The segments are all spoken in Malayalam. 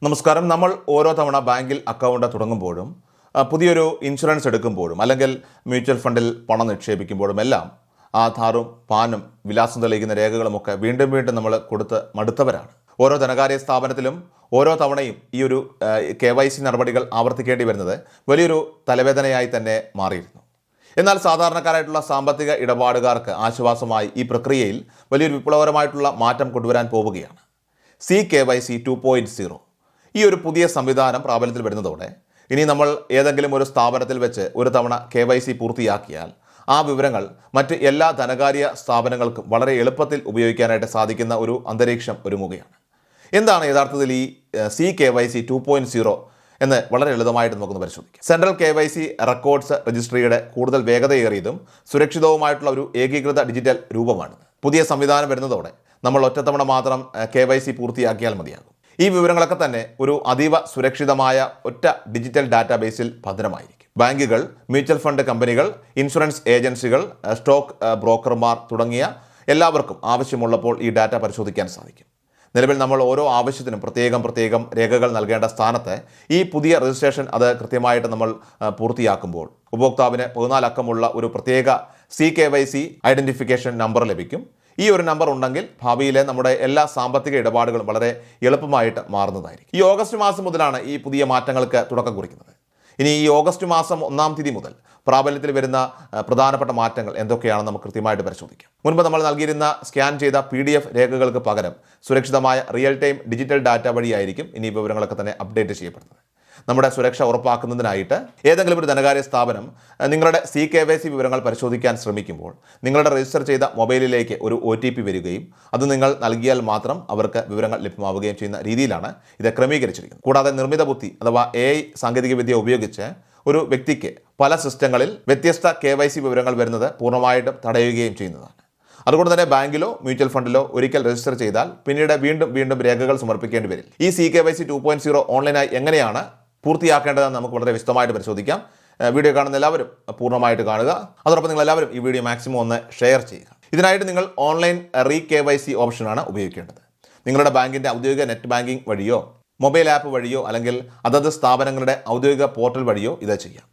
നമസ്കാരം. നമ്മൾ ഓരോ തവണ ബാങ്കിൽ അക്കൗണ്ട് തുടങ്ങുമ്പോഴും പുതിയൊരു ഇൻഷുറൻസ് എടുക്കുമ്പോഴും അല്ലെങ്കിൽ മ്യൂച്വൽ ഫണ്ടിൽ പണം നിക്ഷേപിക്കുമ്പോഴും എല്ലാം ആധാറും പാനും വിലാസം തെളിയിക്കുന്ന രേഖകളുമൊക്കെ വീണ്ടും വീണ്ടും നമ്മൾ കൊടുത്ത് മടുത്തവരാണ്. ഓരോ ധനകാര്യ സ്ഥാപനത്തിലും ഓരോ തവണയും ഈ ഒരു KYC നടപടികൾ ആവർത്തിക്കേണ്ടി വരുന്നത് വലിയൊരു തലവേദനയായി തന്നെ മാറിയിരുന്നു. എന്നാൽ സാധാരണക്കാരായിട്ടുള്ള സാമ്പത്തിക ഇടപാടുകാർക്ക് ആശ്വാസമായി ഈ പ്രക്രിയയിൽ വലിയൊരു വിപ്ലവകരമായിട്ടുള്ള മാറ്റം കൊണ്ടുവരാൻ പോവുകയാണ് CKYC 2.0. ഈ ഒരു പുതിയ സംവിധാനം പ്രാബല്യത്തിൽ വരുന്നതോടെ ഇനി നമ്മൾ ഏതെങ്കിലും ഒരു സ്ഥാപനത്തിൽ വെച്ച് ഒരു തവണ KYC പൂർത്തിയാക്കിയാൽ ആ വിവരങ്ങൾ മറ്റ് എല്ലാ ധനകാര്യ സ്ഥാപനങ്ങൾക്കും വളരെ എളുപ്പത്തിൽ ഉപയോഗിക്കാനായിട്ട് സാധിക്കുന്ന ഒരു അന്തരീക്ഷം ഒരുങ്ങുകയാണ്. എന്താണ് യഥാർത്ഥത്തിൽ ഈ CKYC 2.0 എന്ന് വളരെ ലളിതമായിട്ട് നമുക്കൊന്ന് പരിശോധിക്കാം. സെൻട്രൽ KYC റെക്കോർഡ്സ് രജിസ്ട്രിയുടെ കൂടുതൽ വേഗതയേറിയതും സുരക്ഷിതവുമായിട്ടുള്ള ഒരു ഏകീകൃത ഡിജിറ്റൽ രൂപമാണ്. പുതിയ സംവിധാനം വരുന്നതോടെ നമ്മൾ ഒറ്റത്തവണ മാത്രം KYC പൂർത്തിയാക്കിയാൽ മതിയാകും. ഈ വിവരങ്ങളൊക്കെ തന്നെ ഒരു അതീവ സുരക്ഷിതമായ ഒറ്റ ഡിജിറ്റൽ ഡാറ്റാബേസിൽ ഭദ്രമായിരിക്കും. ബാങ്കുകൾ, മ്യൂച്വൽ ഫണ്ട് കമ്പനികൾ, ഇൻഷുറൻസ് ഏജൻസികൾ, സ്റ്റോക്ക് ബ്രോക്കർമാർ തുടങ്ങിയ എല്ലാവർക്കും ആവശ്യമുള്ളപ്പോൾ ഈ ഡാറ്റ പരിശോധിക്കാൻ സാധിക്കും. നിലവിൽ നമ്മൾ ഓരോ ആവശ്യത്തിനും പ്രത്യേകം രേഖകൾ നൽകേണ്ട സ്ഥാനത്ത് ഈ പുതിയ രജിസ്ട്രേഷൻ അത് കൃത്യമായിട്ട് നമ്മൾ പൂർത്തിയാക്കുമ്പോൾ ഉപഭോക്താവിന് 14 അക്കമുള്ള ഒരു പ്രത്യേക CKYC ഐഡൻറ്റിഫിക്കേഷൻ നമ്പർ ലഭിക്കും. ഈ ഒരു നമ്പർ ഉണ്ടെങ്കിൽ ഭാവിയിലെ നമ്മുടെ എല്ലാ സാമ്പത്തിക ഇടപാടുകളും വളരെ എളുപ്പമായിട്ട് മാറുന്നതായിരിക്കും. ഈ ഓഗസ്റ്റ് മാസം മുതലാണ് ഈ പുതിയ മാറ്റങ്ങൾക്ക് തുടക്കം കുറിക്കുന്നത്. ഇനി ഈ ഓഗസ്റ്റ് മാസം 1-ാം തീയതി മുതൽ പ്രാബല്യത്തിൽ വരുന്ന പ്രധാനപ്പെട്ട മാറ്റങ്ങൾ എന്തൊക്കെയാണെന്ന് നമുക്ക് കൃത്യമായിട്ട് പരിശോധിക്കാം. മുൻപ് നമ്മൾ നൽകിയിരുന്ന സ്കാൻ ചെയ്ത PDF രേഖകൾക്ക് പകരം സുരക്ഷിതമായ റിയൽ ടൈം ഡിജിറ്റൽ ഡാറ്റ വഴിയായിരിക്കും ഇനി വിവരങ്ങളൊക്കെ തന്നെ അപ്ഡേറ്റ് ചെയ്യപ്പെടുന്നത്. നമ്മുടെ സുരക്ഷ ഉറപ്പാക്കുന്നതിനായിട്ട് ഏതെങ്കിലും ഒരു ധനകാര്യ സ്ഥാപനം നിങ്ങളുടെ CKYC വിവരങ്ങൾ പരിശോധിക്കാൻ ശ്രമിക്കുമ്പോൾ നിങ്ങളുടെ രജിസ്റ്റർ ചെയ്ത മൊബൈലിലേക്ക് ഒരു OTP വരികയും അത് നിങ്ങൾ നൽകിയാൽ മാത്രം അവർക്ക് വിവരങ്ങൾ ലഭ്യമാവുകയും ചെയ്യുന്ന രീതിയിലാണ് ഇത് ക്രമീകരിച്ചിരിക്കുന്നത്. കൂടാതെ നിർമ്മിത ബുദ്ധി അഥവാ AI സാങ്കേതികവിദ്യ ഉപയോഗിച്ച് ഒരു വ്യക്തിക്ക് പല സിസ്റ്റങ്ങളിൽ വ്യത്യസ്ത KYC വിവരങ്ങൾ വരുന്നത് പൂർണ്ണമായിട്ടും തടയുകയും ചെയ്യുന്നതാണ്. അതുകൊണ്ട് തന്നെ ബാങ്കിലോ മ്യൂച്വൽ ഫണ്ടിലോ ഒരിക്കൽ രജിസ്റ്റർ ചെയ്താൽ പിന്നീട് വീണ്ടും രേഖകൾ സമർപ്പിക്കേണ്ടി വരും. ഈ CKYC 2.0 ഓൺലൈനായി എങ്ങനെയാണ് പൂർത്തിയാക്കേണ്ടതെന്ന് നമുക്ക് വളരെ വിശദമായിട്ട് പരിശോധിക്കാം. വീഡിയോ കാണുന്ന എല്ലാവരും പൂർണ്ണമായിട്ട് കാണുക. അതോടൊപ്പം നിങ്ങൾ എല്ലാവരും ഈ വീഡിയോ മാക്സിമം ഒന്ന് ഷെയർ ചെയ്യുക. ഇതിനായിട്ട് നിങ്ങൾ ഓൺലൈൻ KYC ഓപ്ഷനാണ് ഉപയോഗിക്കേണ്ടത്. നിങ്ങളുടെ ബാങ്കിൻ്റെ ഔദ്യോഗിക നെറ്റ് ബാങ്കിംഗ് വഴിയോ മൊബൈൽ ആപ്പ് വഴിയോ അല്ലെങ്കിൽ അതത് സ്ഥാപനങ്ങളുടെ ഔദ്യോഗിക പോർട്ടൽ വഴിയോ ഇത് ചെയ്യാം.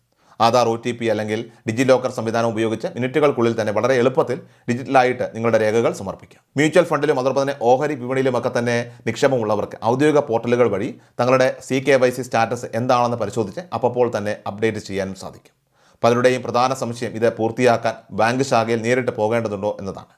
ആധാർ, OTP അല്ലെങ്കിൽ ഡിജി ലോക്കർ സംവിധാനം ഉപയോഗിച്ച് മിനിറ്റുകൾക്കുള്ളിൽ തന്നെ വളരെ എളുപ്പത്തിൽ ഡിജിറ്റലായിട്ട് നിങ്ങളുടെ രേഖകൾ സമർപ്പിക്കാം. മ്യൂച്വൽ ഫണ്ടിലും അതോടൊപ്പം തന്നെ ഓഹരി വിപണിയിലുമൊക്കെ തന്നെ നിക്ഷേപമുള്ളവർക്ക് ഔദ്യോഗിക പോർട്ടലുകൾ വഴി തങ്ങളുടെ CKYC സ്റ്റാറ്റസ് എന്താണെന്ന് പരിശോധിച്ച് അപ്പോൾ തന്നെ അപ്ഡേറ്റ് ചെയ്യാനും സാധിക്കും. പലരുടെയും പ്രധാന സംശയം ഇത് പൂർത്തിയാക്കാൻ ബാങ്ക് ശാഖയിൽ നേരിട്ട് പോകേണ്ടതുണ്ടോ എന്നതാണ്.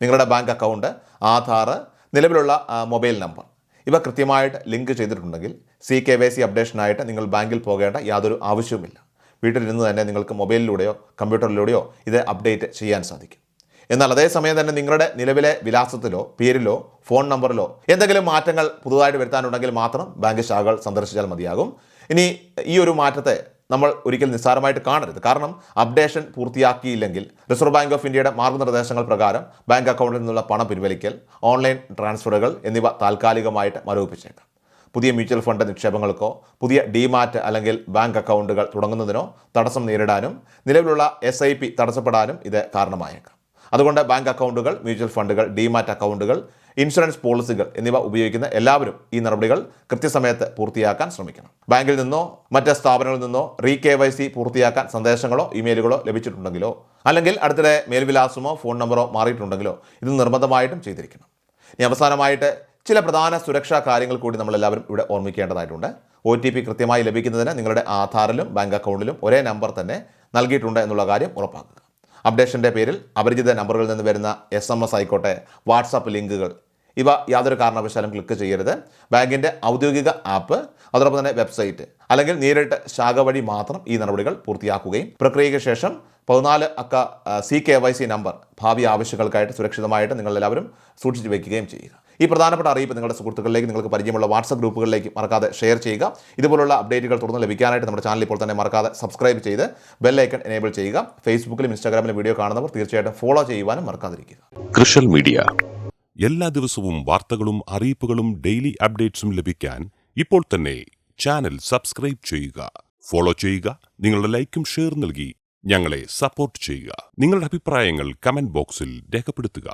നിങ്ങളുടെ ബാങ്ക് അക്കൗണ്ട്, ആധാർ, നിലവിലുള്ള മൊബൈൽ നമ്പർ ഇവ കൃത്യമായിട്ട് ലിങ്ക് ചെയ്തിട്ടുണ്ടെങ്കിൽ CKYC അപ്ഡേഷനായിട്ട് നിങ്ങൾ ബാങ്കിൽ പോകേണ്ട യാതൊരു ആവശ്യവുമില്ല. വീട്ടിലിരുന്ന് തന്നെ നിങ്ങൾക്ക് മൊബൈലിലൂടെയോ കമ്പ്യൂട്ടറിലൂടെയോ ഇത് അപ്ഡേറ്റ് ചെയ്യാൻ സാധിക്കും. എന്നാൽ അതേസമയം തന്നെ നിങ്ങളുടെ നിലവിലെ വിലാസത്തിലോ പേരിലോ ഫോൺ നമ്പറിലോ എന്തെങ്കിലും മാറ്റങ്ങൾ പുതുതായിട്ട് വരുത്താനുണ്ടെങ്കിൽ മാത്രം ബാങ്ക് ശാഖകൾ സന്ദർശിച്ചാൽ മതിയാകും. ഇനി ഈ ഒരു മാറ്റത്തെ നമ്മൾ ഒരിക്കൽ നിസ്സാരമായിട്ട് കാണരുത്. കാരണം അപ്ഡേഷൻ പൂർത്തിയാക്കിയില്ലെങ്കിൽ റിസർവ് ബാങ്ക് ഓഫ് ഇന്ത്യയുടെ മാർഗ്ഗനിർദ്ദേശങ്ങൾ പ്രകാരം ബാങ്ക് അക്കൗണ്ടിൽ നിന്നുള്ള പണം പിൻവലിക്കൽ, ഓൺലൈൻ ട്രാൻസ്ഫറുകൾ എന്നിവ താൽക്കാലികമായിട്ട് മരവിപ്പിച്ചേക്കാം. പുതിയ മ്യൂച്വൽ ഫണ്ട് നിക്ഷേപങ്ങൾക്കോ പുതിയ ഡിമാറ്റ് അല്ലെങ്കിൽ ബാങ്ക് അക്കൗണ്ടുകൾ തുടങ്ങുന്നതിനോ തടസ്സം നേരിടാനും നിലവിലുള്ള SIP തടസ്സപ്പെടാനും ഇത് കാരണമായേക്കാം. അതുകൊണ്ട് ബാങ്ക് അക്കൗണ്ടുകൾ, മ്യൂച്വൽ ഫണ്ടുകൾ, ഡിമാറ്റ് അക്കൗണ്ടുകൾ, ഇൻഷുറൻസ് പോളിസികൾ എന്നിവ ഉപയോഗിക്കുന്ന എല്ലാവരും ഈ നടപടികൾ കൃത്യസമയത്ത് പൂർത്തിയാക്കാൻ ശ്രമിക്കണം. ബാങ്കിൽ നിന്നോ മറ്റ് സ്ഥാപനങ്ങളിൽ നിന്നോ KYC പൂർത്തിയാക്കാൻ സന്ദേശങ്ങളോ ഇമെയിലുകളോ ലഭിച്ചിട്ടുണ്ടെങ്കിലോ അല്ലെങ്കിൽ അടുത്തിടെ മേൽവിലാസമോ ഫോൺ നമ്പറോ മാറിയിട്ടുണ്ടെങ്കിലോ ഇത് നിർബന്ധമായിട്ടും ചെയ്തിരിക്കണം. ഇനി അവസാനമായിട്ട് ചില പ്രധാന സുരക്ഷാ കാര്യങ്ങൾ കൂടി നമ്മളെല്ലാവരും ഇവിടെ ഓർമ്മിക്കേണ്ടതായിട്ടുണ്ട്. OTP കൃത്യമായി ലഭിക്കുന്നതിന് നിങ്ങളുടെ ആധാറിലും ബാങ്ക് അക്കൗണ്ടിലും ഒരേ നമ്പർ തന്നെ നൽകിയിട്ടുണ്ട് എന്നുള്ള കാര്യം ഉറപ്പാക്കുക. അപ്ഡേഷൻ്റെ പേരിൽ അപരിചിത നമ്പറുകളിൽ നിന്ന് വരുന്ന SMS ആയിക്കോട്ടെ, വാട്സാപ്പ് ലിങ്കുകൾ ഇവ യാതൊരു കാരണവശാലും ക്ലിക്ക് ചെയ്യരുത്. ബാങ്കിൻ്റെ ഔദ്യോഗിക ആപ്പ്, അതോടൊപ്പം തന്നെ വെബ്സൈറ്റ് അല്ലെങ്കിൽ നേരിട്ട് ശാഖ വഴി മാത്രം ഈ നടപടികൾ പൂർത്തിയാക്കുകയും പ്രക്രിയയ്ക്ക് ശേഷം 14 അക്ക CKYC നമ്പർ ഭാവി ആവശ്യങ്ങൾക്കായിട്ട് സുരക്ഷിതമായിട്ട് നിങ്ങളെല്ലാവരും സൂക്ഷിച്ചു വയ്ക്കുകയും ചെയ്യുക. ഈ പ്രധാനപ്പെട്ട അറിയിപ്പ് നിങ്ങളുടെ സുഹൃത്തുക്കളിലേക്ക്, നിങ്ങൾക്ക് പരിചയമുള്ള വാട്സപ്പ് ഗ്രൂപ്പുകളിലേക്ക് മറക്കാതെ ഷെയർ ചെയ്യുക. ഇതുപോലുള്ള അപ്ഡേറ്റുകൾ തുടർന്ന് ലഭിക്കാനായിട്ട് നമ്മുടെ ചാനൽ ഇപ്പോൾ തന്നെ മറക്കാതെ സബ്സ്ക്രൈബ് ചെയ്ത് ബെൽ ഐക്കൺ എനേബിൾ ചെയ്യുക. ഫേസ്ബുക്കിലും ഇൻസ്റ്റാഗ്രാമിലും വീഡിയോ കാണുന്നവർ തീർച്ചയായിട്ടും ഫോളോ ചെയ്യുവാനും മറക്കാതിരിക്കുക. കൃഷൽ മീഡിയ എല്ലാ ദിവസവും വാർത്തകളും അറിയിപ്പുകളും ഡെയിലി അപ്ഡേറ്റ്സും ലഭിക്കാൻ ഇപ്പോൾ തന്നെ ചാനൽ സബ്സ്ക്രൈബ് ചെയ്യുക, ഫോളോ ചെയ്യുക. നിങ്ങളുടെ ലൈക്കും ഷെയർ നൽകി ഞങ്ങളെ സപ്പോർട്ട് ചെയ്യുക. നിങ്ങളുടെ അഭിപ്രായങ്ങൾ കമന്റ് ബോക്സിൽ രേഖപ്പെടുത്തുക.